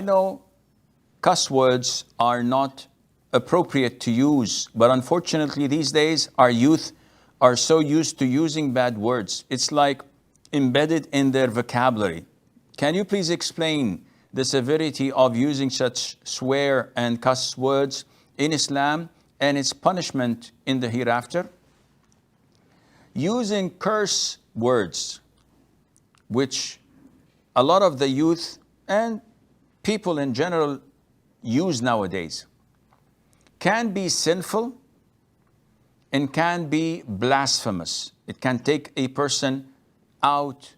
know cuss words are not appropriate to use, but unfortunately these days our youth are so used to using bad words. It's like embedded in their vocabulary. Can you please explain the severity of using such swear and cuss words in Islam and its punishment in the hereafter? Using curse words, which a lot of the youth and people in general use nowadays, can be sinful and can be blasphemous. It can take a person out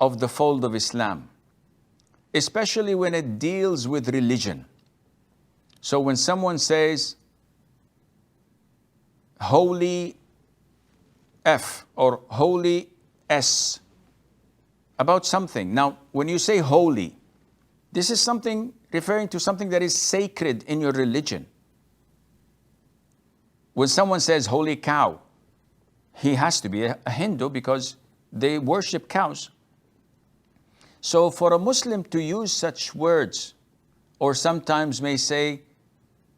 of the fold of Islam, especially when it deals with religion. So when someone says holy F or holy S about something. Now, when you say holy, this is something referring to something that is sacred in your religion. When someone says holy cow, he has to be a Hindu because they worship cows. So for a Muslim to use such words, or sometimes may say,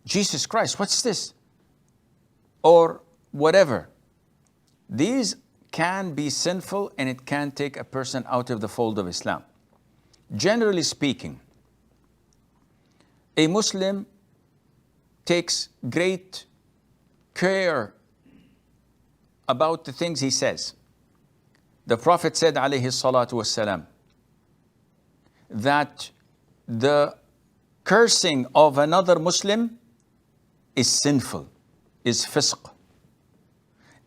Jesus Christ, what's this? Or whatever. These can be sinful and it can take a person out of the fold of Islam. Generally speaking, a Muslim takes great care about the things he says. The Prophet said, alayhi salatu wassalam, that the cursing of another Muslim is sinful, is fisq.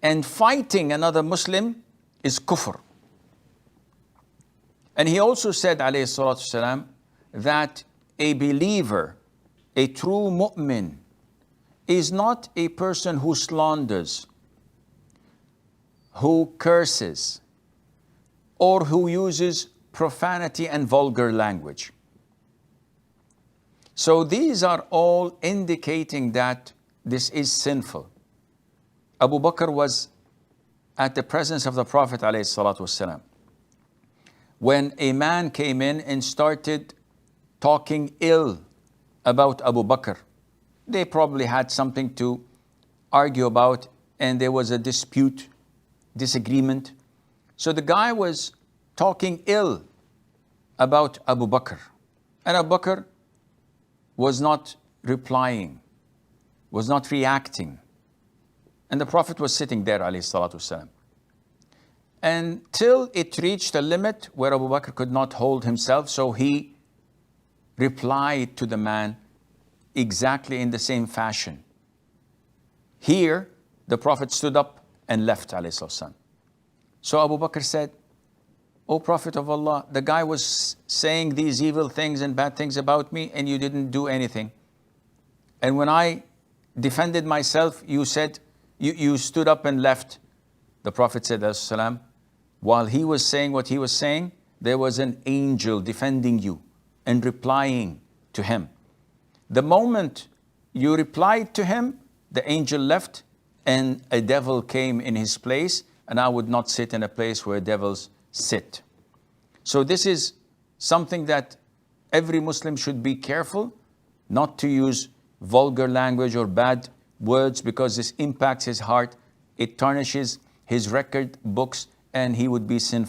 And fighting another Muslim is kufr. And he also said, alayhi salatu wasalam, that a believer, a true mu'min, is not a person who slanders, who curses, or who uses profanity and vulgar language. So these are all indicating that this is sinful. Abu Bakr was at the presence of the Prophet ﷺ when a man came in and started talking ill about Abu Bakr. They probably had something to argue about and there was a dispute, disagreement. So the guy was talking ill about Abu Bakr. And Abu Bakr was not replying, was not reacting. And the Prophet was sitting there, alayhi salatu wasalam. Until it reached a limit where Abu Bakr could not hold himself, so he replied to the man exactly in the same fashion. Here, the Prophet stood up and left, alayhi salatu wasalam. So Abu Bakr said, O Prophet of Allah, the guy was saying these evil things and bad things about me and you didn't do anything. And when I defended myself, you said, you stood up and left. The Prophet said, As-salam, while he was saying what he was saying, there was an angel defending you and replying to him. The moment you replied to him, the angel left and a devil came in his place, and I would not sit in a place where devils sit. So this is something that every Muslim should be careful not to use vulgar language or bad words, because this impacts his heart, it tarnishes his record books, and he would be sinful.